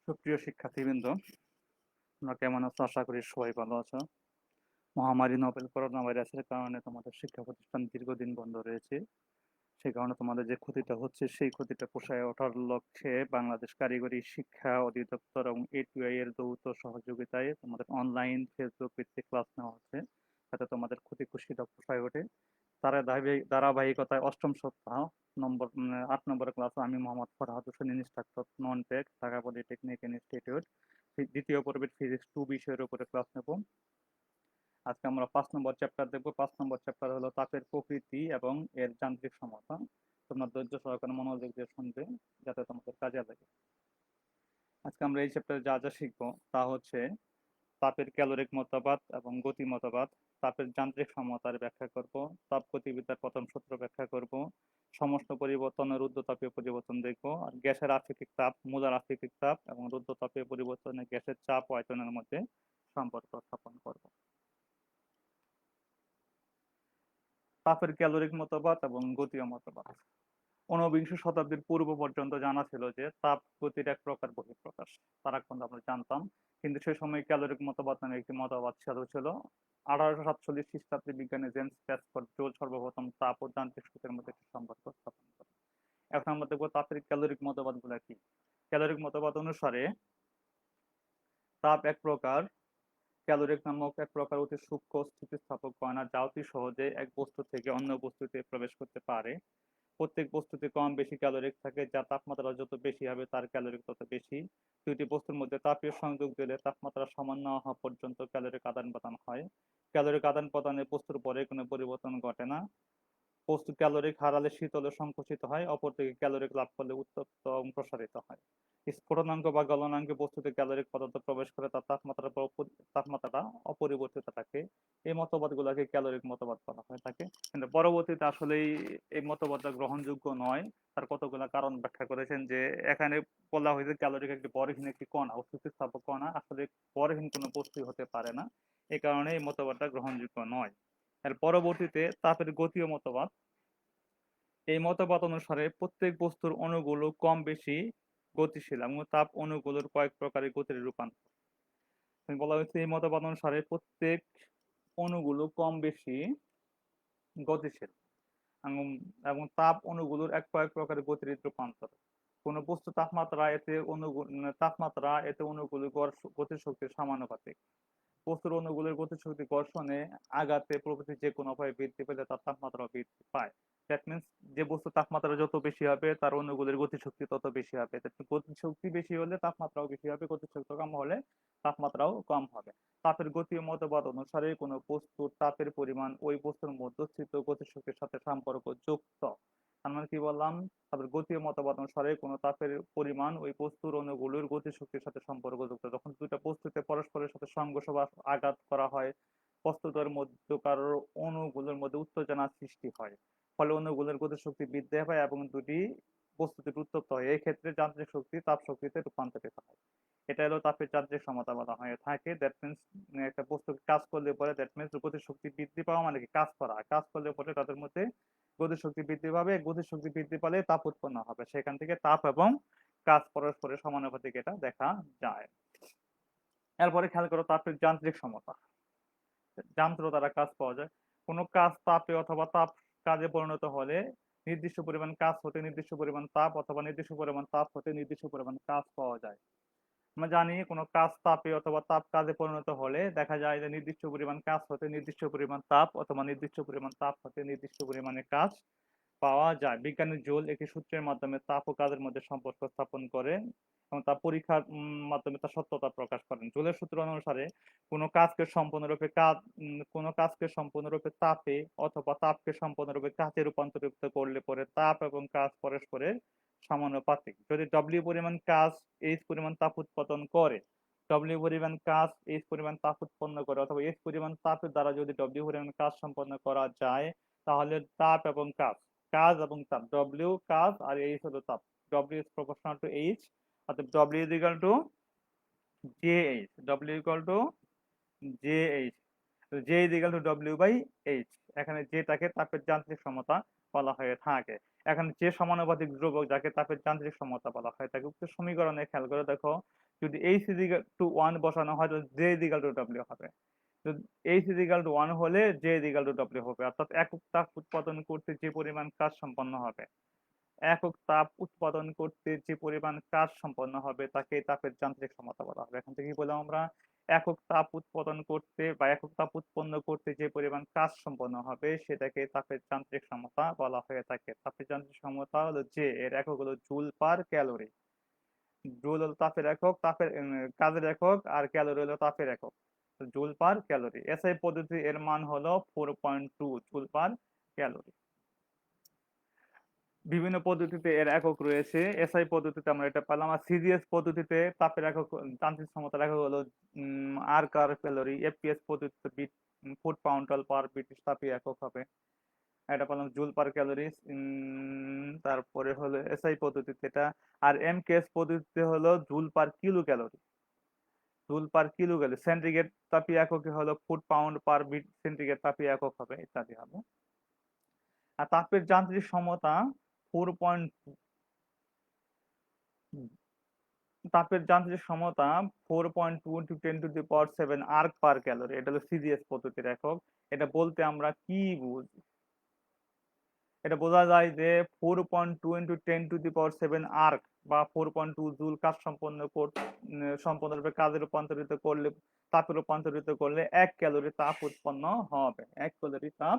সুপ্রিয় শিক্ষার্থীবৃন্দ, তোমরা কেমন আছো? আশা করি সবাই ভালো আছো। মহামারী নোবেল করোনা ভাইরাসের কারণে তোমাদের শিক্ষা প্রতিষ্ঠান দীর্ঘদিন বন্ধ রয়েছে। সেই কারণে তোমাদের যে ক্ষতিটা হচ্ছে সেই ক্ষতিটা পোষায় ওঠার লক্ষ্যে বাংলাদেশ কারিগরি শিক্ষা অধিদপ্তর এবং এটিআই এর যৌথ সহযোগিতায় তোমাদের অনলাইন ফেসবুক ভিত্তিক ক্লাস নেওয়া হচ্ছে, যাতে তোমাদের ক্ষতিটা পোষায় ওঠে। তার ধারাবাহিকতায় অষ্টম সপ্তাহ 8 নম্বর ক্লাসে আমি Mohammad Farhad Hossain, instructor non tech, Dhaka polytechnic institute, দ্বিতীয় পর্বের ফিজিক্স 2 বিষয়ের উপরে ক্লাস নেব। আজকে আমরা 5 নম্বর চ্যাপ্টার দেখব। 5 নম্বর চ্যাপ্টার হলো তাপের প্রকৃতি এবং এর যান্ত্রিক সমতা। তোমরা ধৈর্য সহকারে মনোযোগ দিয়ে শুনবে, যাতে তোমাদের কাজে লাগে। আজকে আমরা এই চ্যাপ্টারে যা যা শিখবো তা হচ্ছে তাপের ক্যালোরিক মতবাদ এবং গতি মতবাদ, তাপের যান্ত্রিক সমতার ব্যাখ্যা করব, তাপগতিবিদ্যার প্রথম সূত্র ব্যাখ্যা করব, সমস্ত পরিবর্তনের রুদ্ধতাপীয় পরিবর্তন দেখব, আর গ্যাসের আপেক্ষিক তাপ, মূলার আপেক্ষিক তাপ এবং রুদ্ধতাপীয় পরিবর্তনে গ্যাসের চাপ ও আয়তনের মধ্যে সম্পর্ক স্থাপন করব। তাপের ক্যালোরিক মতবাদ এবং গতীয় মতবাদ। ঊনবিংশ শতাব্দীর পূর্ব পর্যন্ত জানা ছিল যে তাপ গতির এক প্রকার বহিঃপ্রকাশ, তারা কিন্তু আমরা জানতাম। কিন্তু সেই সময় ক্যালোরিক মতবাদ নামে একটি মতবাদ ছিল। 1847 খ্রিস্টাব্দে বিজ্ঞানী জেমস প্যাসফোর্ড জোল সর্বপ্রথম তাপ ও যান্ত্রিক শক্তির মধ্যে একটি সম্পর্ক স্থাপন করেন। এখন আমরা দেখবো তাপের ক্যালোরিক মতবাদ গুলা কি। ক্যালোরিক মতবাদ অনুসারে তাপ এক প্রকার ক্যালোরিক নামক এক প্রকার অতি সূক্ষ্ম স্থিতিস্থাপক কণা, যা অতি সহজে এক বস্তু থেকে অন্য বস্তুতে প্রবেশ করতে পারে। প্রত্যেক বস্তুতে কম বেশি ক্যালোরিক থাকে, যা তাপমাত্রা যত বেশি হবে তার ক্যালোরিক তত বেশি। দুইটি বস্তুর মধ্যে তাপীয় সংযোগ দিলে তাপমাত্রা সমান না হওয়া পর্যন্ত ক্যালোরিক আদান প্রদান হয়। ক্যালোরিক আদান প্রদানে বস্তুর পরে কোনো পরিবর্তন ঘটে না। বস্তু ক্যালোরিক হারালে শীতল ও সংকুচিত হয়, অপরদিকে ক্যালোরিক লাভ করলে উত্তপ্ত এবং প্রসারিত হয়। স্ফুটনাঙ্ক বা গলনাঙ্কে বস্তুতে ক্যালোরিক পদার্থ প্রবেশ করে তার তাপমাত্রাটা অপরিবর্তিত থাকে। এই মতবাদগুলোকে ক্যালোরিক মতবাদ বলা হয়ে থাকে। কিন্তু পরবর্তীতে আসলেই এই মতবাদটা গ্রহণযোগ্য নয়। তার কতগুলা কারণ ব্যাখ্যা করেছেন, যে এখানে বলা হয়েছে ক্যালোরিক একটি ভরহীন একটি কণা, স্থিতিস্থাপক কণা, আসলে ভরহীন কোনো বস্তু হতে পারে না। এই কারণে এই মতবাদটা গ্রহণযোগ্য নয়। এর পরবর্তীতে তাপের গতীয় মতবাদ। এই মতবাদ অনুসারে প্রত্যেক বস্তুর অণুগুলো কম বেশি গতিশীল এবং তাপ অণুগুলোর কয়েক প্রকারের গতির রূপান্তর। বলা হয়েছে এই মতবাদ অনুসারে প্রত্যেক অণুগুলো কম বেশি গতিশীল এবং এবং তাপ অণুগুলোর কয়েক প্রকারের গতির রূপান্তর। কোনো বস্তু তাপমাত্রা এতে অণুগুলোর গতির শক্তির সমানুপাতিক। বস্তুর অণুগুলোর গতিশক্তি ঘর্ষণে, আঘাতে প্রভৃতি যে কোনো উপায়ে বৃদ্ধি পেলে তার তাপমাত্রা বৃদ্ধি পায়। দ্যাট মিনস যে বস্তুর তাপমাত্রা যত বেশি হবে তার অণুগুলোর গতিশক্তি তত বেশি হবে। গতিশক্তি বেশি হলে তাপমাত্রাও বেশি হবে, গতিশক্তি কম হলে তাপমাত্রাও কম হবে। তাপের গতীয় মতবাদ অনুসারে কোনো বস্তুর তাপের পরিমাণ ওই বস্তুর মধ্যস্থিত গতিশক্তির সাথে সম্পর্কযুক্ত। আমরা কি বললাম? তারপর গতীয় মতবাদ অনুসারে কোনো তাপের পরিমাণ ওই বস্তুর অণুগুলোর গতিশক্তির সাথে সম্পর্কযুক্ত। যখন দুইটা বস্তুতে পরস্পরের সাথে সংঘর্ষ বা আঘাত করা হয়, বস্তুদের মধ্যকার অণুগুলোর মধ্যে উত্তেজনা সৃষ্টি হয়, ফলে অণুগুলোর গতিশক্তি বৃদ্ধি পায় এবং দুটি বস্তুতে উত্তপ্ত হয়। এই ক্ষেত্রে যান্ত্রিক শক্তি তাপ শক্তিতে রূপান্তরিত হয়। এটা হলো তাপের যান্ত্রিক সমতা বলা হয়ে থাকে। দ্যাট মিনস একটা বস্তু কাজ করলে পরে, দ্যাট মিনস গতিশক্তি বৃদ্ধি পাওয়া মানে কি কাজ করা, কাজ করলে পরে তাদের মধ্যে গতিশক্তি বৃদ্ধি পাবে, গতিশক্তি বৃদ্ধি পালে তাপ উৎপন্ন হবে, সেখান থেকে তাপ এবং কাজ পরস্পরের সমানুপাতিক এটা দেখা যায়। এরপরে খেয়াল করো তাপের যান্ত্রিক সমতা। যন্ত্র দ্বারা কাজ পাওয়া যায়। কোনো কাজ তাপে অথবা তাপ কাজে পরিণত হলে নির্দিষ্ট পরিমাণ কাজ হতে নির্দিষ্ট পরিমাণ তাপ অথবা নির্দিষ্ট পরিমাণ তাপ হতে নির্দিষ্ট পরিমাণ কাজ পাওয়া যায়। আমরা জানি কোনো কাজ তাপে অথবা তাপ কাজে পরিণত হলে দেখা যায় যে নির্দিষ্ট পরিমাণ কাজ হতে নির্দিষ্ট পরিমাণ তাপ অথবা নির্দিষ্ট পরিমাণ তাপ হতে নির্দিষ্ট পরিমাণে কাজ পাওয়া যায়। বিজ্ঞানী জুল একটি সূত্রের মাধ্যমে তাপ ও কাজের মধ্যে সম্পর্ক স্থাপন করেন এবং তা পরীক্ষার মাধ্যমে তার সত্যতা প্রকাশ করেন। জুলের সূত্র অনুসারে কোনো কাজকে সম্পূর্ণরূপে তাপে অথবা তাপকে সম্পূর্ণরূপে কাজে রূপান্তরিত করলে পরে তাপ এবং কাজ পরস্পরের সমানুপাতিক। যদি ডব্লিউ পরিমাণ কাজ এইচ পরিমাণ তাপ উৎপাদন করে, ডব্লিউ পরিমাণ কাজ এইচ পরিমাণ তাপ উৎপন্ন করে, অথবা এইচ পরিমাণ তাপের দ্বারা যদি ডব্লিউ পরিমাণ কাজ সম্পন্ন করা যায়, তাহলে তাপ এবং কাজ, কাজ এবং তাপ, ডব্লিউ কাজ আর এইচ হলো তাপ, W is proportional to H, অর্থাৎ W is equal to J H, W equal to J H, J is equal to W by H. এখানে যেটাকে তাপের যান্ত্রিক সমতা বলা হয়ে থাকে। এখন যে সমানুপাতিক ধ্রুবক যাকে তাপের যান্ত্রিক সমতা বলা হয় থাকে, উক্ত সমীকরণে খেয়াল করে দেখো, যদি এইচ ইজ ইকুয়াল টু 1 বসানো হয় তো J is equal to W হবে। এইচ ইজ ইকুয়াল টু 1 হলে J is equal to W হবে। অর্থাৎ একক তাপ উৎপাদন করতে যে পরিমাণ কাজ সম্পন্ন হবে, একক তাপ উৎপাদন করতে যে পরিমাণ কাজ সম্পন্ন হবে তাকে তাপের যান্ত্রিক ক্ষমতা বলা হবে। এখন থেকে কি বললাম আমরা, একক তাপ উৎপাদন করতে বা একক তাপ উৎপন্ন করতে যে পরিমাণ কাজ সম্পন্ন হবে সেটাকে তাপের যান্ত্রিক ক্ষমতা বলা হয়ে থাকে। তাপের যান্ত্রিক ক্ষমতা হলো যে, এর একক হলো জুল পার ক্যালোরি। জুল হলো তাপের একক, তাপের কাজের একক, আর ক্যালোরি হলো তাপের একক। Joule per calorie. এসআই পদ্ধতি এর মান হলো 4.2 জুল পার ক্যালোরি। বিভিন্ন পদ্ধতিতে এর একক রয়েছে। এসআই পদ্ধতিতে আমরা এটা পেলাম। আর সিজিএস পদ্ধতিতে তাপের একক, যান্ত্রিক ক্ষমতার একক হলো আর কার ক্যালোরি। এফপিএস পদ্ধতিতে ফুট পাউন্ড পার ব্রিটিশ তাপীয় একক হবে, এটা পেলাম জুল পার ক্যালোরি। তারপরে হলো এসআই পদ্ধতিতে এটা। আর এমকেএস পদ্ধতিতে হলো joule per kilo calorie. Joule per kilo calorie. Centigrade তাপীয় এককে হলো ফুট পাউন্ড পার সেন্টিগ্রেড তাপীয় একক হবে, ইত্যাদি হবে। আর তাপের যান্ত্রিক সমতা 4. তাপের যান্ত্রিক সমতা 4.2 × 10⁻⁷ আর্ক পার ক্যালোরি। এটা হলো সিজিএস পদ্ধতির একক। এটা বলতে আমরা কি বুঝি? এটা বোঝা যায় যে 4.2 × 10⁻⁷ আর্ক বা 4.2 জুল কাজ সম্পূর্ণরূপে কাজে রূপান্তরিত করলে, তাপে রূপান্তরিত করলে 1 ক্যালোরি তাপ উৎপন্ন হবে। 1 ক্যালোরি তাপ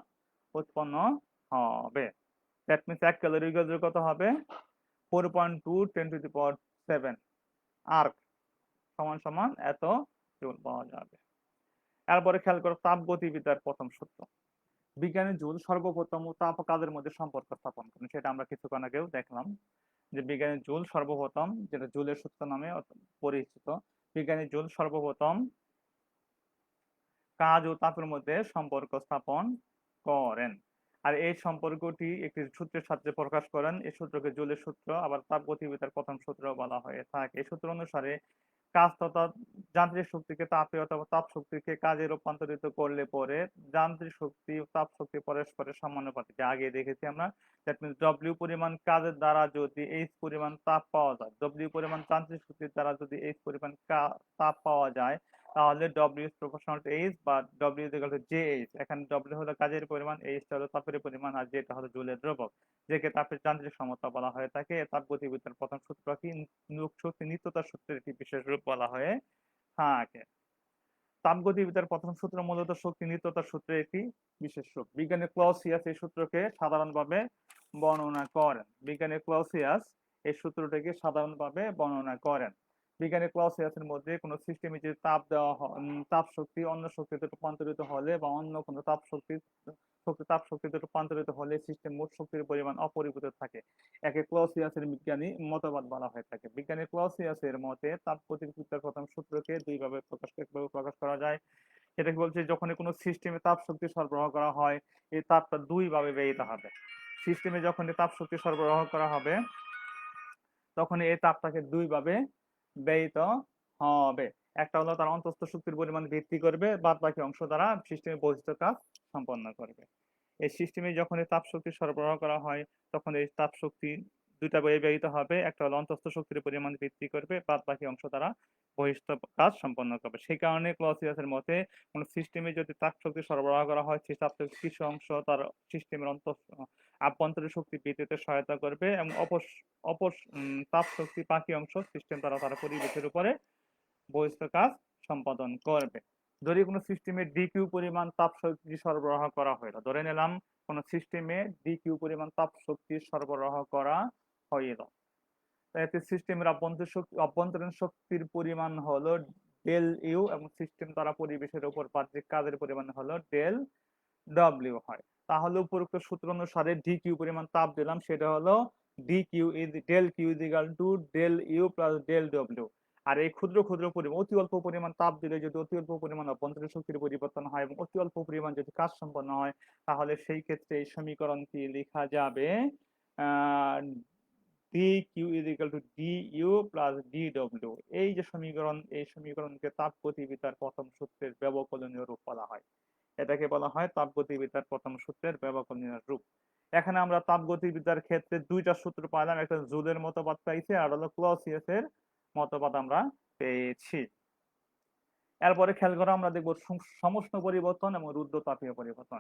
উৎপন্ন হবে। দ্যাট মিনস 1 ক্যালোরি কত হবে? 4.2 × 10⁻⁷ আর্ক সমান সমান এত জুল পাওয়া যাবে। এরপরে খেয়াল করো তাপগতিবিদ্যার প্রথম সূত্র। বিজ্ঞানী জুল সর্বপ্রথম তাপ ও কাজের মধ্যে সম্পর্ক স্থাপন করেন, সেটা আমরা কিছুক্ষণ আগেও দেখলাম যে বিজ্ঞানী জুল সর্বপ্রথম, যেটা জুলের সূত্র নামে পরিচিত, বিজ্ঞানী জুল সর্বপ্রথম কাজ ও তাপের মধ্যে সম্পর্ক স্থাপন করেন। আর এই সম্পর্কটি একটি সূত্রের সাহায্যে প্রকাশ করেন। এই সূত্রকে জুলের সূত্র, আবার তাপগতিবিদ্যার প্রথম সূত্র বলা হয়ে থাকে। এই সূত্র অনুসারে কাজ তথা যান্ত্রিক শক্তিকে তাপে অথবা তাপ শক্তিকে কাজে রূপান্তরিত করলে পরে যান্ত্রিক শক্তি ও তাপ শক্তি পরস্পরের সমানুপাতিক। আগে দেখেছি আমরা, দ্যাট মিনস ডব্লিউ পরিমাণ কাজের দ্বারা যদি এইচ পরিমাণ তাপ পাওয়া যায়, ডব্লিউ পরিমাণ যান্ত্রিক শক্তির দ্বারা যদি এইচ পরিমাণ তাপ পাওয়া যায়, তাহলে W is proportional to H বা W is equal to J H. এখানে ডব্লিউ হলো কাজের পরিমাণ, এইচ হলো তাপের পরিমাণ, আর যেটা হলো জুলের ধ্রুবক, যেকে তাপের যান্ত্রিক সমতা বলা হয়ে থাকে। তাপগতিবিদ্যার প্রথম সূত্র কি? শক্তি নিত্যতার সূত্রের একটি বিশেষ রূপ বলা হয়ে থাকে। তাপগতিবিদ্যার প্রথম সূত্র মূলত শক্তি নিত্যতার সূত্রের একটি বিশেষ রূপ। বিজ্ঞানী ক্লাউসিয়াস এই সূত্রকে সাধারণভাবে বর্ণনা করেন। বিজ্ঞানী ক্লাউসিয়াস এই সূত্রটিকে সাধারণভাবে বর্ণনা করেন। বিজ্ঞানী ক্লাউসিয়াসের মধ্যে কোনো সিস্টেমে যদি তাপ দেওয়া তাপ শক্তি অন্য শক্তিতে রূপান্তরিত হলে বা অন্য কোনো তাপ শক্তিতে রূপান্তরিত হলে সিস্টেম মোট শক্তির পরিমাণ অপরিবর্তিত থাকে, একে ক্লাউসিয়াসের বিজ্ঞানী মতবাদ বলা হয়ে থাকে। বিজ্ঞানী ক্লাউসিয়াসের মতে তাপগতিবিদ্যার প্রথম সূত্রকে একভাবে প্রকাশ করা যায়। সেটা কি বলছে, যখন কোনো সিস্টেমে তাপ শক্তি সরবরাহ করা হয়, এই তাপটা দুই ভাবে ব্যয়িত হবে। সিস্টেমে যখন তাপ শক্তি সরবরাহ করা হবে তখন এই তাপটাকে দুই ভাবে ব্যয়িত হবে। একটা হলো তার অন্তঃস্থ শক্তির পরিমাণ বৃদ্ধি করবে, বাদ বাকি অংশ দ্বারা সিস্টেমে বহিঃস্থ কাজ সম্পন্ন করবে। এই সিস্টেমে যখন এই তাপ শক্তি সরবরাহ করা হয় তখন এই তাপ শক্তি দুইটা ভাবে ব্যয়িত হবে। একটা হলো অন্তঃস্থ শক্তির পরিমাণ বৃদ্ধি করবে, বাদ বাকি অংশ দ্বারা বহিঃস্থ কাজ সম্পন্ন করবে। সেই কারণে ক্লাউসিয়াসের মতে কোন সিস্টেমে যদি তাপ শক্তি সরবরাহ করা হয় সেই তাপ শক্তির কিছু অংশ তার সিস্টেমের আভ্যন্তরীণ শক্তি বৃদ্ধিতে সহায়তা করবে এবং অপর তাপ শক্তি বাকি অংশ সিস্টেম দ্বারা তারা পরিবেশের উপরে বহিঃস্থ কাজ সম্পাদন করবে। যদি কোনো সিস্টেমে ডিকিউ পরিমাণ তাপ শক্তি সরবরাহ করা হয়, ধরে নিলাম কোনো সিস্টেমে ডিকিউ পরিমাণ তাপ শক্তি সরবরাহ করা হইল, এতে সিস্টেমের অভ্যন্তরীণ শক্তির পরিমাণ হলো ডেল ইউ এবং সিস্টেম দ্বারা পরিবেশের উপর বাহ্যিক কাজের পরিমাণ হলো ডেল ডব্লিউ হয়। তাহলে উপরোক্ত সূত্র অনুসারে ডি কিউ পরিমাণ তাপ দিলাম, সেটা হলো D Q is del Q is equal to del U plus del W. আর এই ক্ষুদ্র ক্ষুদ্র পরিমাণ অতি অল্প পরিমাণ তাপ দিলে যদি অতি অল্প পরিমাণ অভ্যন্তরীণ শক্তির পরিবর্তন হয় এবং অতি অল্প পরিমাণ যদি কাজ সম্পন্ন হয়, তাহলে সেই ক্ষেত্রে এই সমীকরণটি লেখা যাবে D Q is equal to D U plus D W. এই যে সমীকরণ, এই সমীকরণকে তাপগতিবিদ্যার প্রথম সূত্রের ব্যবকলনীয় রূপ বলা হয়। এটাকে বলা হয় তাপগতিবিদ্যার প্রথম সূত্রের ব্যবকলনীয় রূপ। এখানে আমরা তাপগতিবিদ্যার ক্ষেত্রে দুইটা সূত্র পাইলাম, একটা জুলের মতবাদ পাইছি আর হলো ক্লাউসিয়াসের মতবাদ আমরা পেয়েছি। এরপরে খেয়াল করো আমরা দেখব সমষ্ণ পরিবর্তন এবং রুদ্ধতাপীয় পরিবর্তন।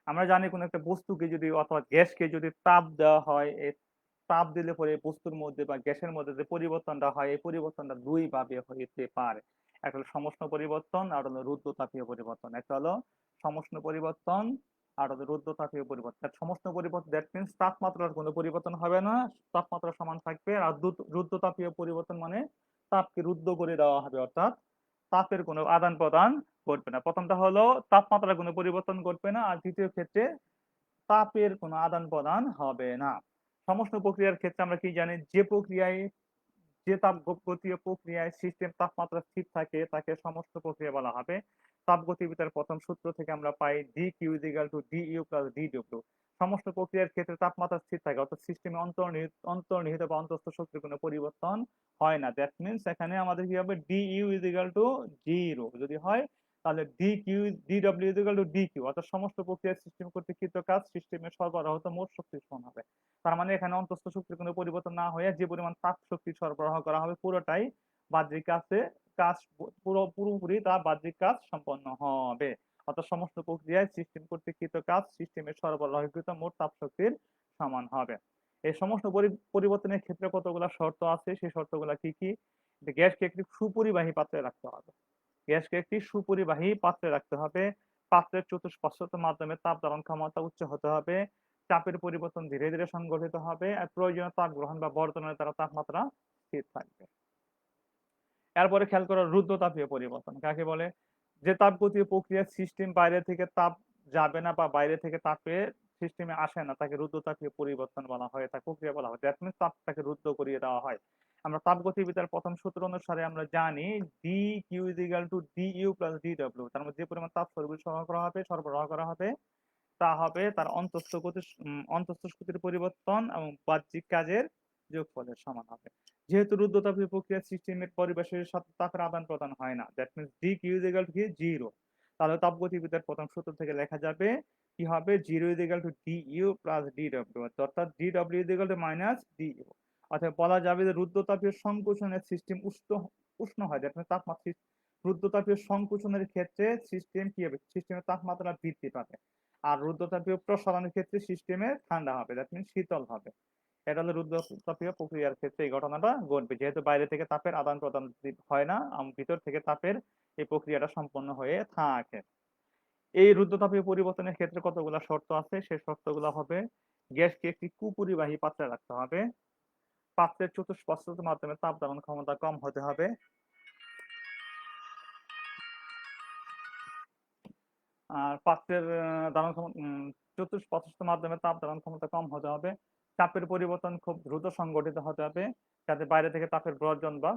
আমরা জানি কোন একটা বস্তুকে যদি অথবা গ্যাসকে যদি তাপ দেওয়া হয়, এই তাপ দিলে পরে বস্তুর মধ্যে বা গ্যাসের মধ্যে যে পরিবর্তনটা হয় এই পরিবর্তনটা দুই ভাবে হইতে পারে। একটা হলো সমষ্ণ পরিবর্তন আর হলো রুদ্ধতাপীয় পরিবর্তন। একটা হলো সমষ্ণ পরিবর্তন আর হলো রুদ্ধতাপীয় পরিবর্তন। সমষ্ণ পরিবর্তন দ্যাট মিনস তাপমাত্রার কোনো পরিবর্তন হবে না, তাপমাত্রা সমান থাকবে। আর রুদ্ধতাপীয় পরিবর্তন মানে তাপকে রুদ্ধ করে দেওয়া হবে, অর্থাৎ তাপের কোনো আদান প্রদান ঘটবে না। প্রথমটা হলো তাপমাত্রার কোনো পরিবর্তন ঘটবে না, আর দ্বিতীয় ক্ষেত্রে তাপের কোনো আদান প্রদান হবে না। সমষ্ণ প্রক্রিয়ার ক্ষেত্রে আমরা কি জানি, যে তাপগতীয় প্রক্রিয়ায় সিস্টেম তাপমাত্রা স্থির থাকে তাকে সমষ্ণ প্রক্রিয়া বলা হবে। তাপগতিবিদ্যার প্রথম সূত্র থেকে আমরা পাই dq = du + dw। সমষ্ণ প্রক্রিয়ার ক্ষেত্রে তাপমাত্রা স্থির থাকে, অর্থাৎ সিস্টেমে অন্তর্নিহিত বা অন্তস্থ শক্তির কোনো পরিবর্তন হয় না। দ্যাট মিনস এখানে আমাদের কি হবে, du = 0 যদি হয় তাহলে dw = dq, অর্থাৎ সমস্ত প্রক্রিয়ার সিস্টেম কর্তৃক কৃত কাজ সিস্টেমের সরবরাহত মোট শক্তির সমান হবে। তার মানে এখানে অন্তস্থ শক্তির কোনো পরিবর্তন না হয়ে যে পরিমাণ তাপ শক্তি সরবরাহ করা হবে পুরোটাই বাহ্যিক কাজ পুরোপুরি তা বাহ্যিক কাজ সম্পন্ন হবে। অর্থাৎ সমস্ত প্রক্রিয়ায় সিস্টেম কর্তৃক কৃত কাজ সিস্টেমের সরবরাহকৃত মোট তাপ শক্তির সমান হবে। এই সমস্ত পরিবর্তনের ক্ষেত্রে কতগুলো শর্ত আছে, সেই শর্তগুলো কি কি? গ্যাসকে একটি সুপরিবাহী পাত্রে রাখতে হবে। গ্যাসকে একটি সুপরিবাহী পাত্রে রাখতে হবে। পাত্রের চতুষ্পার্শ্বতার মাধ্যমে তাপ ধারণ ক্ষমতা উচ্চ হতে হবে। চাপের পরিবর্তন ধীরে ধীরে সংঘটিত হবে আর প্রয়োজনীয় তাপ গ্রহণ বা বর্ধনের দ্বারা তাপমাত্রা স্থির থাকবে। এরপরে খেয়াল করো রুদ্ধতাপীয় পরিবর্তন কাকে বলে। যে তাপগতীয় প্রক্রিয়া সিস্টেম বাইরে থেকে তাপ যাবে না বা বাইরে থেকে তাপে সিস্টেমে আসে না তাকে রুদ্ধতাপীয় পরিবর্তন বলা হয়, তাকে প্রক্রিয়া বলা হয়। দ্যাট মিনস তাপটাকে রুদ্ধ করিয়ে দেওয়া হয়। আমরা তাপগতিবিদ্যার প্রথম সূত্র অনুসারে আমরা জানি dq = du + dw। তার মধ্যে যে পরিমাণ তাপ সরবরাহ করা হবে তা হবে তার অন্তস্থ গতির পরিবর্তন এবং বাহ্যিক কাজের যোগফলের সমান হবে। যেহেতু রুদ্ধতাপীয় প্রক্রিয়া সিস্টেমের পরিবেশের সাথে তাপের আদান প্রদান হয় না, দ্যাট মিনস dq = 0, তাহলে তাপগতিবিদ্যার প্রথম সূত্র থেকে লেখা যাবে কি হবে, 0 = du + dw, অর্থাৎ dw - du। অর্থাৎ বলা যাবে যে রুদ্ধতাপীয় সংকোচনের সিস্টেম উষ্ণ হয়, দ্যাট মিনস তাপমাত্রা রুদ্ধতাপীয় সংকোচনের ক্ষেত্রে সিস্টেম কি হবে, সিস্টেমের তাপমাত্রা বৃদ্ধি পাবে। আর রুদ্ধতাপীয় প্রসারণের ক্ষেত্রে সিস্টেমে ঠান্ডা হবে, দ্যাট মিনস শীতল হবে। এটা হলো রুদ্ধতাপীয় প্রক্রিয়ার ক্ষেত্রে এই ঘটনাটা ঘটবে, যেহেতু বাইরে থেকে তাপের আদান প্রদান হয় না, ভিতর থেকে তাপের এই প্রক্রিয়াটা সম্পন্ন হয়ে থাকে। এই রুদ্ধতাপীয় পরিবর্তনের ক্ষেত্রে কতগুলো শর্ত আছে, সেই শর্তগুলো হবে গ্যাসকে একটি কুপরিবাহী পাত্রে রাখতে হবে, পাত্রের চতুষ্পার্শ্বতার মাধ্যমে তাপ ধারণ ক্ষমতা কম হতে হবে, আর পাত্রের চতুষ্পার্শ্বতার মাধ্যমে তাপ ধারণ ক্ষমতা কম হতে হবে, চাপের পরিবর্তন খুব দ্রুত সংঘটিত হতে হবে যাতে বাইরে থেকে তাপের বর্জন বা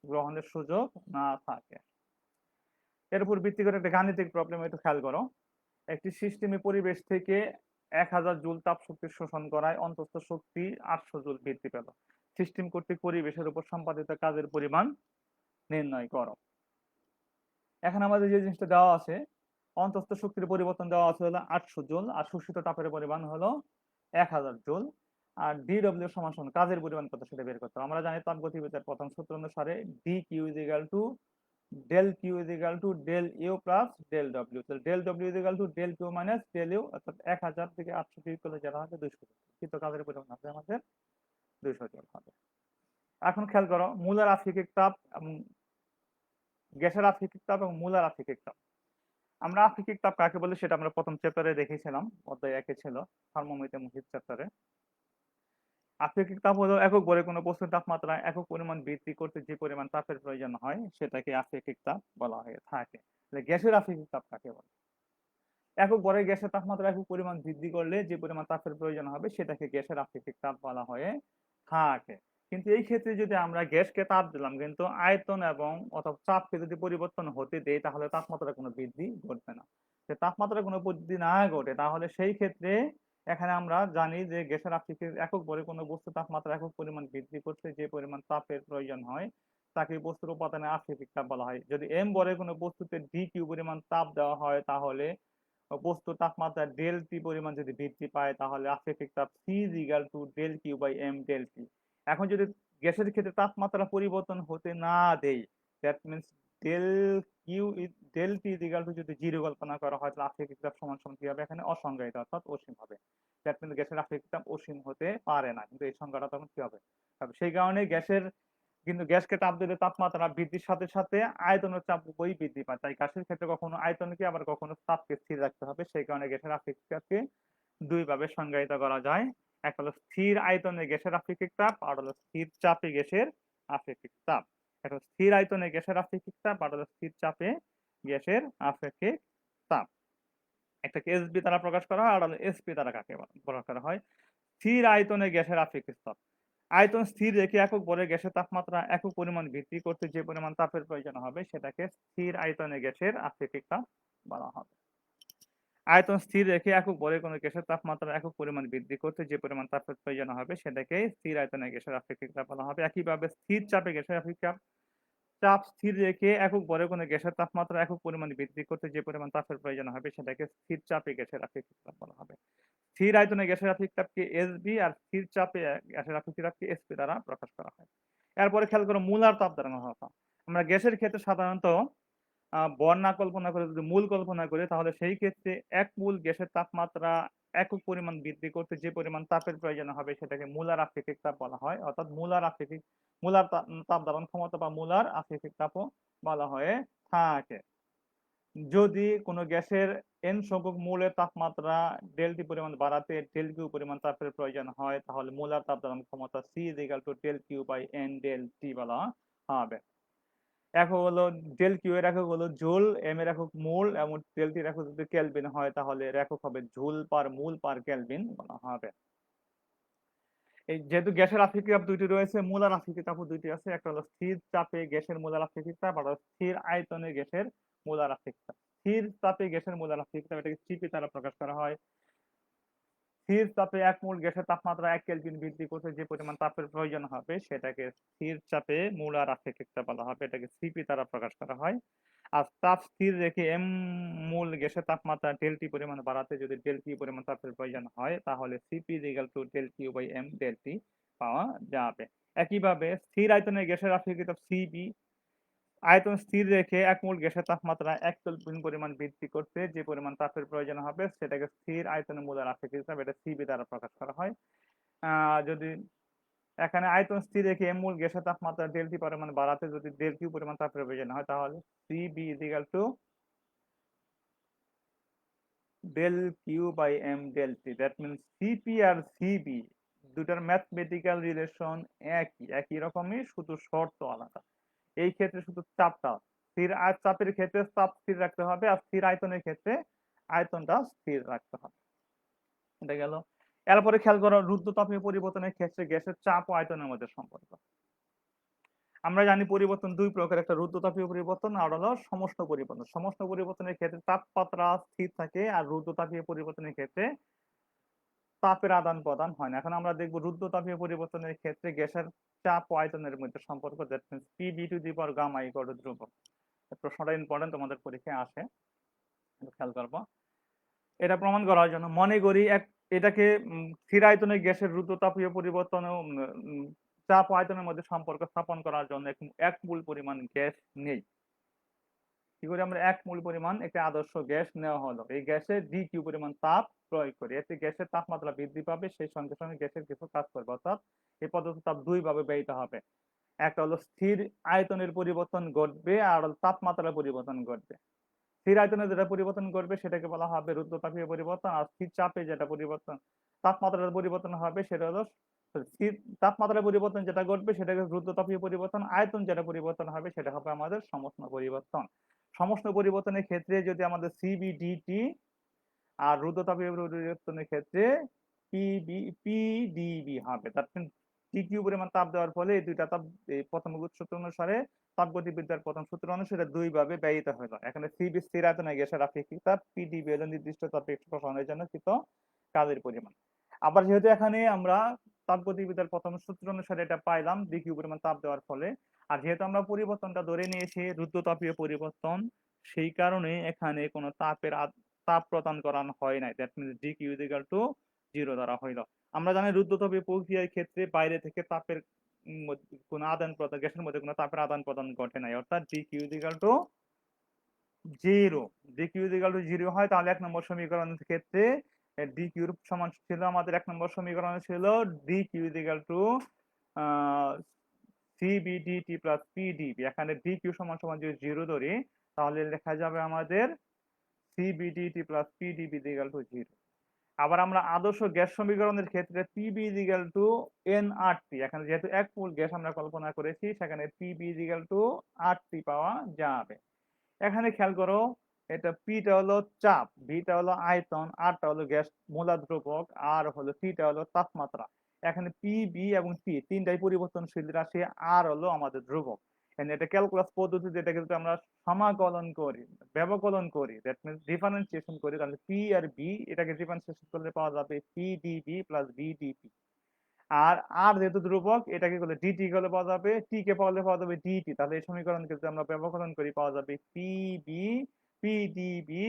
গ্রহণের সুযোগ না থাকে। এর উপর ভিত্তি করে একটা গাণিতিক প্রবলেম একটু খেয়াল করো। একটি সিস্টেমে পরিবেশ থেকে 1000 জুল তাপ শক্তি শোষণ করায় অন্তস্থ শক্তি 800 জুল বৃদ্ধি পেল। সিস্টেম কর্তৃক পরিবেশের উপর সম্পাদিত কাজের পরিমাণ নির্ণয় করো। এখন আমাদের যে জিনিসটা দেওয়া আছে, অন্তস্থ শক্তির পরিবর্তন দেওয়া আছে হলো 800 জুল আর শোষিত তাপের পরিমাণ হলো 1000 জুল। আর ডিডব্লিউ সমান কাজের পরিমাণ কত সেটা বের করতে হবে। আমরা জানি তাপগতিবিদ্যার প্রথম সূত্র অনুসারে dq = del q = del u plus del w। তাহলে del w = del q minus del u, অর্থাৎ 1000 থেকে 800 বিয়োগ করলে যেটা হবে 200 জুল। কিন্তু কাজের পরিমাণ হবে আমাদের 200 জুল হবে। এখন খেয়াল করো মূলের আপেক্ষিক তাপ এবং গ্যাসের আপেক্ষিক তাপ এবং মূলের আপেক্ষিক তাপ। আমরা আপেক্ষিক তাপ কাকে বলি সেটা আমরা প্রথম চ্যাপ্টারে দেখেছিলাম, অধ্যায় 1 ছিল থার্মোমিটার চ্যাপ্টারে। আপেক্ষিক তাপ হলো একক ভরে কোনো বস্তুর তাপমাত্রা একক পরিমাণ বৃদ্ধি করতে যে পরিমাণ তাপের প্রয়োজন হয় সেটাকে আপেক্ষিক তাপ বলা হয়ে থাকে। গ্যাসের আপেক্ষিক তাপ কাকে বলে? একক ভরে গ্যাসের তাপমাত্রা একক পরিমাণ বৃদ্ধি করলে যে পরিমাণ তাপের প্রয়োজন হবে সেটাকে গ্যাসের আপেক্ষিক তাপ বলা হয়ে থাকে। কিন্তু এই ক্ষেত্রে যদি আমরা গ্যাসকে তাপ দিলাম কিন্তু আয়তন এবং অথবা চাপকে যদি পরিবর্তন হতে দেই তাহলে তাপমাত্রা কোনো বৃদ্ধি ঘটবে না। তাপমাত্রা কোনো বৃদ্ধি না ঘটে তাহলে সেই ক্ষেত্রে এখানে আমরা জানি যে গ্যাসের আপেক্ষিক একক ভরে কোনো বস্তু তাপমাত্রা একক পরিমাণ বৃদ্ধি করতে যে পরিমাণ তাপের প্রয়োজন হয় তাকে বস্তুর উপাদানের আপেক্ষিক তাপ বলা হয়। যদি m ভরে কোনো বস্তুতে dq পরিমাণ তাপ দেওয়া হয় তাহলে বস্তুর তাপমাত্রা ডেল টি পরিমাণ যদি বৃদ্ধি পায় তাহলে আপেক্ষিক তাপ c = del q/m del t। এখন যদি গ্যাসের ক্ষেত্রে তাপমাত্রা পরিবর্তন হতে না দেই, that means del Q del T is equal to যদি জিরো কল্পনা করা হয় তাহলে আপেক্ষিক চাপ সমান সমান কি হবে, এখানে অসংজ্ঞায়িত অর্থাৎ অসীম হবে। দ্যাট মিনস গ্যাসের আপেক্ষিক চাপ অসীম হতে পারে না, কিন্তু এই সংখ্যাটা তখন কি হবে। সেই কারণে গ্যাসকে তাপ দিলে তাপমাত্রা বৃদ্ধির সাথে সাথে আয়তনের চাপ উভয়ই বৃদ্ধি পায়। তাই গ্যাসের ক্ষেত্রে কখনো আয়তনকে আবার কখনো তাপকে স্থির রাখতে হবে। সেই কারণে গ্যাসের আপেক্ষিক চাপকে দুই ভাবে সংজ্ঞায়িত করা যায়। একটা হলো স্থির আয়তনে গ্যাসের আপেক্ষিক তাপ, আর হলো স্থির চাপে গ্যাসের আপেক্ষিক তাপ। একটা স্থির আয়তনে গ্যাসের আপেক্ষিক তাপ, আর হলো স্থির চাপে গ্যাসের আপেক্ষিক তাপ। একটাকে এসবি দ্বারা প্রকাশ করা হয়, আর হলো এসপি দ্বারা কাকে প্রকাশ করা হয়। স্থির আয়তনে গ্যাসের আপেক্ষিক তাপ, আয়তন স্থির রেখে একক ভরে গ্যাসের তাপমাত্রা একক পরিমাণ বৃদ্ধি করতে যে পরিমাণ তাপের প্রয়োজন হবে সেটাকে স্থির আয়তনে গ্যাসের আপেক্ষিক তাপ বলা হবে। আয়তন স্থির রেখে একক ভরে কোনো গ্যাসের তাপমাত্রা একক পরিমাণ বৃদ্ধি করতে যে পরিমাণ তাপের প্রয়োজন হবে সেটাকে স্থির আয়তনে গ্যাসের আপেক্ষিক তাপ বলা হবে। একইভাবে স্থির চাপে গ্যাসের আপেক্ষিক চাপ স্থির রেখে একক ভরে কোনো গ্যাসের তাপমাত্রা একক পরিমাণ বৃদ্ধি করতে যে পরিমাণ তাপের প্রয়োজন হবে সেটাকে স্থির চাপে গ্যাসের আপেক্ষিক তাপ বলা হবে। স্থির আয়তনে গ্যাসের আপেক্ষিক তাপকে এসবি আর স্থির চাপে গ্যাসের আপেক্ষিক তাপকে এসপি দ্বারা প্রকাশ করা হয়। এরপরে খেয়াল করো মূলার তাপ ধারণা কথা। আমরা গ্যাসের ক্ষেত্রে সাধারণত ভর না কল্পনা করে যদি মূল কল্পনা করি তাহলে সেই ক্ষেত্রে এক মূল গ্যাসের তাপমাত্রা একক পরিমাণ বৃদ্ধি করতে যে পরিমাণ তাপের প্রয়োজন হবে সেটাকে মূলার আপেক্ষিক তাপ বলা হয়। অর্থাৎ মূলার তাপ ধারণ ক্ষমতা বা মূলার আপেক্ষিক তাপও বলা হয়ে থাকে। যদি কোনো গ্যাসের এন সংখ্যক মূলের তাপমাত্রা ডেলটি পরিমাণ বাড়াতে ডেল কিউ পরিমাণ তাপের প্রয়োজন হয় তাহলে মূলার তাপ ধারণ ক্ষমতা C is equal to del Q by N del T বলা হবে। একক হলো ডেল কিউ এর একক হলো জুল, এম এর একক মূল এবং ডেল টির একক যদি কেলভিন হয় তাহলে এর একক হবে জুল পার মূল পার কেলভিন বলা হবে। এই যেহেতু গ্যাসের আপেক্ষিক তাপ দুইটি রয়েছে, মূলার আপেক্ষিক তাপও দুইটি আছে। একটা হলো স্থির চাপে গ্যাসের মূলার আপেক্ষিক তাপ, আর স্থির আয়তনে গ্যাসের মূলার আপেক্ষিক তাপ। স্থির চাপে গ্যাসের মূলার আপেক্ষিক তাপ এটাকে সিপি দ্বারা প্রকাশ করা হয়। স্থির চাপে এক মোল গ্যাসের তাপমাত্রা 1 কেলভিন বৃদ্ধি করতে যে পরিমাণ তাপের প্রয়োজন হবে সেটাকে স্থির চাপে মূলার আপেক্ষিক তাপ বলা হবে, এটাকে সিপি দ্বারা প্রকাশ করা হয়। আর তাপ স্থির রেখে এম মোল গ্যাসের তাপমাত্রা ডেল টি পরিমাণ বাড়াতে যদি ডেল টি পরিমাণ তাপের প্রয়োজন হয় তাহলে CP is equal to del Q by M del T পাওয়া যাবে। একইভাবে স্থির আয়তনে গ্যাসের আপেক্ষিক তাপ সিবি, আয়তন স্থির রেখে এক মোল গ্যাসের তাপমাত্রা 1 কেলভিন পরিমাণ বৃদ্ধি করতে যে পরিমাণ তাপের প্রয়োজন হবে সেটাকে স্থির আয়তনে মূলার আপেক্ষিক তাপ, এটা সিবি দ্বারা প্রকাশ করা হয়। যদি এখানে আয়তন স্থির রেখে এম মোল গ্যাসের তাপমাত্রা ডেল টি পরিমাণ বাড়াতে যদি ডেল কিউ পরিমাণ তাপের প্রয়োজন হয় তাহলে CV is equal to del Q by M del T. That means CP আর সিবি দুটার ম্যাথমেটিক্যাল রিলেশন একই রকমই, শুধু শর্ত আলাদা। এই ক্ষেত্রে শুধু চাপটা স্থির, আর চাপের ক্ষেত্রে চাপ স্থির রাখতে হবে আর স্থির আয়তনের ক্ষেত্রে আয়তনটা স্থির রাখতে হবে। এটা গেল। এরপরে খেয়াল করো রুদ্ধতাপীয় পরিবর্তনের ক্ষেত্রে গ্যাসের চাপ ও আয়তনের মধ্যে সম্পর্ক। আমরা জানি পরিবর্তন দুই প্রকার, একটা রুদ্ধতাপীয় পরিবর্তন আর হলো সমষ্ণ পরিবর্তন। সমষ্ণ পরিবর্তনের ক্ষেত্রে তাপমাত্রা স্থির থাকে আর রুদ্ধতাপীয় পরিবর্তনের ক্ষেত্রে তাপের আদান প্রদান হয় না। এখন আমরা দেখবো রুদ্ধতাপীয় পরিবর্তনের ক্ষেত্রে গ্যাসের চাপ ও আয়তনের মধ্যে সম্পর্ক, that means PV to the power gamma equal to ধ্রুবক। প্রশ্নটা ইম্পর্টেন্ট, তোমাদের পরীক্ষায় আসে, খেয়াল করবো। এটা প্রমাণ করার জন্য মনে করি এটাকে স্থির আয়তনে গ্যাসের রুদ্ধতাপীয় পরিবর্তন ও চাপ ও আয়তনের মধ্যে সম্পর্ক স্থাপন করার জন্য এক মোল পরিমাণ গ্যাস নেই। কি করে আমরা এক মোল পরিমাণ একটা আদর্শ গ্যাস নেওয়া হলো, এই গ্যাসে ডি কিউ পরিমাণ তাপ প্রয়োগ করি, এতে গ্যাসের তাপমাত্রা বৃদ্ধি পাবে, সেই সঙ্গে সঙ্গে গ্যাসের কিছু কাজ করবে, অর্থাৎ এই পদ্ধতি তাপ দুই ভাবে ব্যয়িত হবে। একটা হলো স্থির আয়তনের পরিবর্তন ঘটবে আর তাপমাত্রার পরিবর্তন ঘটবে। স্থির আয়তনে যেটা পরিবর্তন করবে সেটাকে বলা হবে রুদ্ধতাপীয় পরিবর্তন, আর স্থির চাপে যেটা পরিবর্তন তাপমাত্রার পরিবর্তন হবে সেটা হলো স্থির তাপমাত্রার পরিবর্তন যেটা ঘটবে সেটাকে রুদ্ধতাপীয় পরিবর্তন, আয়তন যেটা পরিবর্তন হবে সেটা হবে আমাদের সমষ্ণ পরিবর্তন। সমষ্ণ পরিবর্তনের ক্ষেত্রে যদি আমাদের সিবিডিটি আর রুদ্ধতাপীয় পরিবর্তনের ক্ষেত্রে পিডিবি হবে। তার টিকিউ পরিমাণ তাপ দেওয়ার ফলে এই দুইটা তাপ প্রথম সূত্র অনুসারে তাপগতিবিদ্যার প্রথম সূত্র অনুসারে দুই ভাবে ব্যয়িত হলো। এখানে সিবি স্থির আয়তনে গ্যাসের আপেক্ষিক তাপ, পিডিবি হলো নির্দিষ্ট তাপে প্রসারণের জন্য কৃত কাজের পরিমাণ। আবার যেহেতু এখানে আমরা তাপগতিবিদ্যার প্রথম সূত্র অনুসারে এটা পাইলাম ডিকিউ পরিমাণ তাপ দেওয়ার ফলে, আর যেহেতু আমরা পরিবর্তনটা ধরে নিয়েছি রুদ্ধতাপীয় পরিবর্তন, সেই কারণে এখানে কোনো তাপ প্রদান করানো হয় নাই, that means D Q equal to 0 ধরা হইল। আমরা জানি রুদ্ধতাপীয় প্রক্রিয়ার ক্ষেত্রে বাইরে থেকে তাপের কোনো আদান প্রদান, গ্যাসের মধ্যে কোনো তাপের আদান প্রদান ঘটে নাই, অর্থাৎ dq equal to 0। dq equal to 0 হয় তাহলে 1 নম্বর সমীকরণের ক্ষেত্রে dq এর সমান ছিল, আমাদের 1 নম্বর সমীকরণে ছিল dq equal to cbdt plus pdb। এখানে dq সমান সমান যদি 0 ধরি তাহলে লেখা যাবে আমাদের cbdt plus pdb equal to 0। আবার আমরা আদর্শ গ্যাস সমীকরণের ক্ষেত্রে PB ইকুয়াল টু nRT, এখানে যেহেতু এক মোল গ্যাস আমরা কল্পনা করেছি সেখানে PB ইকুয়াল টু RT পাওয়া যাবে। এখানে খেয়াল করো, এটা পিটা হলো চাপ, বিটা হলো আয়তন, আরটা হলো গ্যাস মূলা দ্রবক, আর হলো টিটা হলো তাপমাত্রা। এখানে পি বি এবং টি তিনটাই পরিবর্তনশীল রাশি, আর হলো আমাদের ধ্রুবক। এটা ক্যালকুলাস পদ্ধতিতে এটাকে যদি আমরা সমাকলন করি, ব্যবকলন করি, দ্যাট মিনস ডিফারেন্সিয়েশন করি, তাহলে পি আর বি এটাকে ডিফারেন্সিয়েশন করলে পাওয়া যাবে P dV plus V dP. আর আর যেহেতু ধ্রুবক এটাকে করলে ডিটি করলে পাওয়া যাবে, টি কে পাওয়া যাবে ডিটি। তাহলে এই সমীকরণকে যদি আমরা ব্যবকলন করি পাওয়া যাবে PV PDV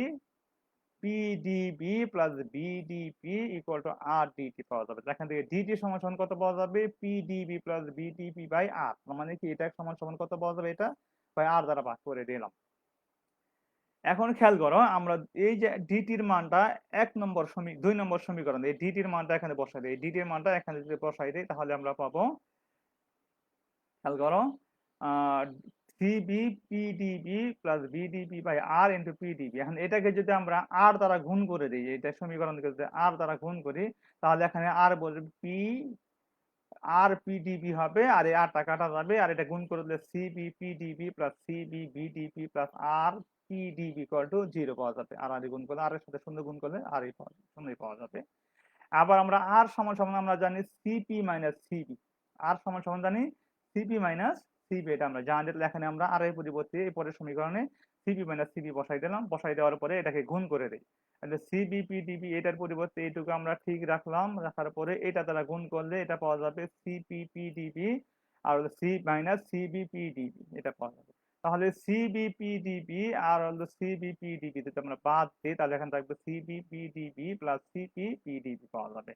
PDV plus VDP equal to R DT পাওয়া যাবে। এখান থেকে ডিটি সমান সমান কত পাওয়া যাবে, পিডিবি প্লাস বিডিপি বাই আর, মানে কি এটা সমান সমান কত পাওয়া যাবে, এটা বাই আর দ্বারা ভাগ করে দিলাম। এখন খেয়াল করো, আমরা এই যে ডিটির মানটা 2 নম্বর সমীকরণ, এই ডিটির মানটা এখানে বসাই দিই, এই ডিটির মানটা এখানে যদি বসাই দিই তাহলে আমরা পাবো, খেয়াল করো, সিবি পিডিবি প্লাস বিডিবি বাই আর ইন্টু পিডিবি। এখন এটাকে যদি আমরা আর দ্বারা গুণ করে দিই, এটা সমীকরণকে যদি আর দ্বারা গুণ করি তাহলে এখানে আর বলবে পি আর পিডিবি হবে, আর এই আরটা কাটা যাবে, আর এটা গুণ করে দিলে CV PDV plus CV VDP plus R PDV equal to 0 পাওয়া যাবে। আর আর গুণ করলে, আর এর সাথে শূন্য গুণ করলে আর এই শূন্যই পাওয়া যাবে। আবার আমরা আর সমান সমান আমরা জানি সিপি মাইনাস সিবি, আর সমান সমান জানি সিপি মাইনাস সিবি, এটা আমরা জানি। এখানে আমরা আর এর পরিবর্তে এই পরের সমীকরণে সিপি মাইনাস সিবি বসাই দিলাম, বসাই দেওয়ার পরে এটাকে গুণ করে দিই, তাহলে সিবি পিডিবি এটার পরিবর্তে এইটুকু আমরা ঠিক রাখলাম, রাখার পরে এটা দ্বারা গুণ করলে এটা পাওয়া যাবে সিপি পিডিবি, আর হলো সি মাইনাস সিবি পিডিবি এটা পাওয়া যাবে। তাহলে সিবিপিডিবি আর হলো সিবিপিডিবি যদি আমরা বাদ দিই তাহলে এখানে থাকবে সিবিপিডিবি প্লাস সিপিপিডিবি পাওয়া যাবে।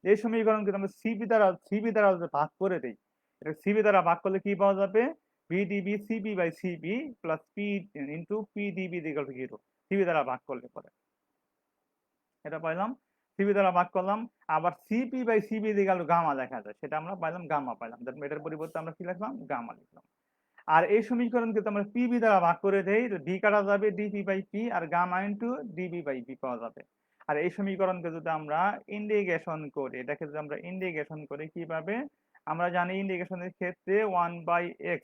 এই সমীকরণ কিন্তু আমরা সিবি দ্বারা যদি ভাগ করে দেই, এটা সিবি দ্বারা ভাগ করলে কি পাওয়া যাবে, বিডিবি CV by CV plus P into PDV equal to 0, CV দ্বারা ভাগ করলে পরে এটা পাইলাম, সিবি দ্বারা ভাগ করলাম। আবার CP by CV equal to gamma লেখা যায়, সেটা আমরা পাইলাম গামা পাইলাম, এটার পরিবর্তে আমরা কি লিখলাম, গামা লিখলাম। আর এই সমীকরণকে আমরা পিবি দ্বারা ভাগ করে দেই, ডি কাটা যাবে ডিপি বাই পি, আর gamma into DV by P পাওয়া যাবে। আর এই সমীকরণকে যদি আমরা ইন্টিগ্রেশন করি, এটাকে যদি আমরা ইন্টিগ্রেশন করি কিভাবে, আমরা জানি ইন্টিগ্রেশনের ক্ষেত্রে 1/x,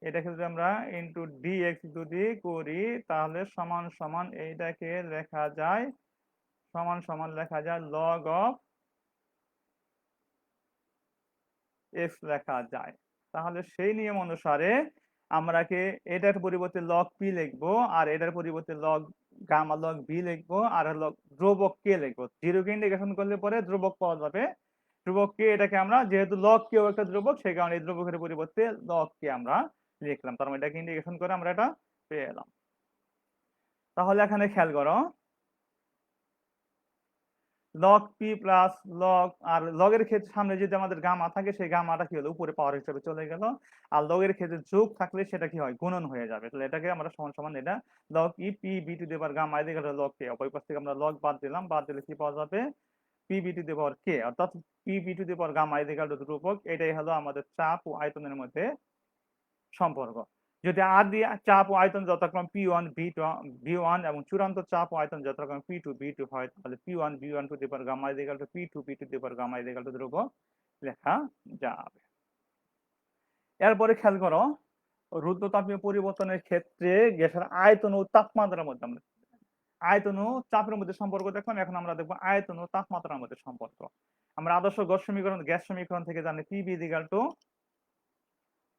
এটাকে যদি আমরা ইন্টু ডিএক্স যদি করি তাহলে সমান সমান এইটাকে লেখা যায়, সমান সমান লেখা যায় লগ অফ এক্স লেখা যায়। তাহলে সেই নিয়ম অনুসারে আমরা কে এটার পরিবর্তে লগ পি লিখবো, আর এটার পরিবর্তে লগ গামা লগ বি লিখবো, আর লগ ধ্রুবক কে লিখবো। 0 কে ইন্টিগ্রেশন করলে পরে ধ্রুবক পাওয়া যাবে, ধ্রুবক কে এটাকে আমরা যেহেতু লগ কেও একটা ধ্রুবক সেই কারণে এই ধ্রুবকের পরিবর্তে লগ কে আমরা লিখলাম, তার মানে এটাকে ইন্টিগ্রেশন করে আমরা এটা পেয়ে এলাম। তাহলে এখানে খেয়াল করো, লগ পি প্লাস লগ, আর লগের ক্ষেত্রে সামনে যদি আমাদের গামা থাকে সেই গামাটা কি হলো উপরে পাওয়ার হিসেবে চলে গেল, আর লগের ক্ষেত্রে যোগ থাকলে সেটা কি হয়, গুণন হয়ে যাবে। তাহলে এটাকে আমরা সমান সমান এটা log E P V to the power gamma এদিকে লগ কে, অপর পাশ থেকে আমরা লগ বাদ দিলাম, বাদ দিলে কি পাওয়া যাবে, P V to the power কে, অর্থাৎ P V to the power gamma এদিকে রূপক। এটাই হলো আমাদের চাপ ও আয়তনের মধ্যে সম্পর্ক। যদি আর দিয়ে চাপ ও আয়তন যথাক্রম P1 V1 এবং চূড়ান্ত চাপ ও আয়তন যথাক্রম P2 V2 হয় তাহলে P1 V1 to the power gamma equal to P2 V2 to the power gamma equal to ধ্রুবক লেখা যাবে। এরপরে খেয়াল করো, রুদ্রতাপীয় পরিবর্তনের ক্ষেত্রে গ্যাসের আয়তন ও তাপমাত্রার মধ্যে আমরা আয়তন ও চাপের মধ্যে সম্পর্ক দেখলাম, এখন আমরা দেখবো আয়তন ও তাপমাত্রার মধ্যে সম্পর্ক। আমরা আদর্শ গ্যাস সমীকরণ থেকে জানি PV ইকুয়াল টু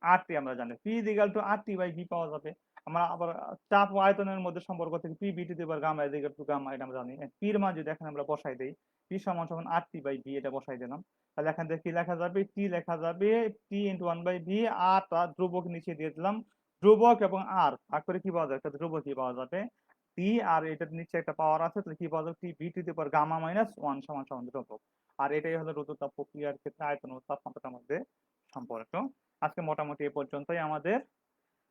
RT, আমরা জানি P equal to RT by V পাওয়া যাবে। আমরা আবার চাপ ও আয়তনের মধ্যে সম্পর্ক থেকে P V to the power gamma equal to gamma, এটা আমরা জানি। P এর মান যদি এখানে আমরা বসাই দেই, P সমান সমান RT বাই V, এটা বসাই দিলাম, তাহলে এখান থেকে কি লেখা যাবে, T লেখা যাবে T ইনটু 1/V, আর ধ্রুবক নিচে দিয়ে দিলাম, ধ্রুবক এবং আর ভাগ করে কি পাওয়া যাবে, একটা ধ্রুবকই পাওয়া যাবে, T টি আর এটার নিচে একটা পাওয়ার আছে, তাহলে কি পাওয়া যাবে, T V to the power gamma minus 1 সমান সমান ধ্রুবক। আর এটাই হলো রুদ্ধতাপ প্রক্রিয়ার ক্ষেত্রে আয়তন ও তাপমাত্রার মধ্যে সম্পর্ক। আজকে মোটামুটি এ পর্যন্তই আমাদের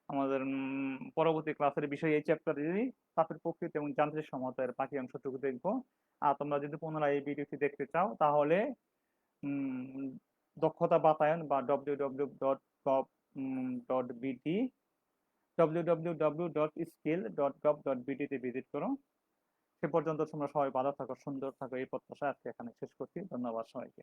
আমাদের পরবর্তী ক্লাসের বিষয় এই চ্যাপ্টারেরই তাপের প্রকৃতি এবং যান্ত্রিক সমতার বাকি অংশটুকু দেখবো। আর তোমরা যদি পুনরায় এই ভিডিওটি দেখতে চাও তাহলে উম, দক্ষতা বাতায়ন বা www.gov.bt www.skill.gov.bt তে ভিজিট করো। সে পর্যন্ত তোমরা সবাই ভালো থাকো, সুন্দর থাকো, এই প্রত্যাশা আজকে এখানে শেষ করছি। ধন্যবাদ সবাইকে।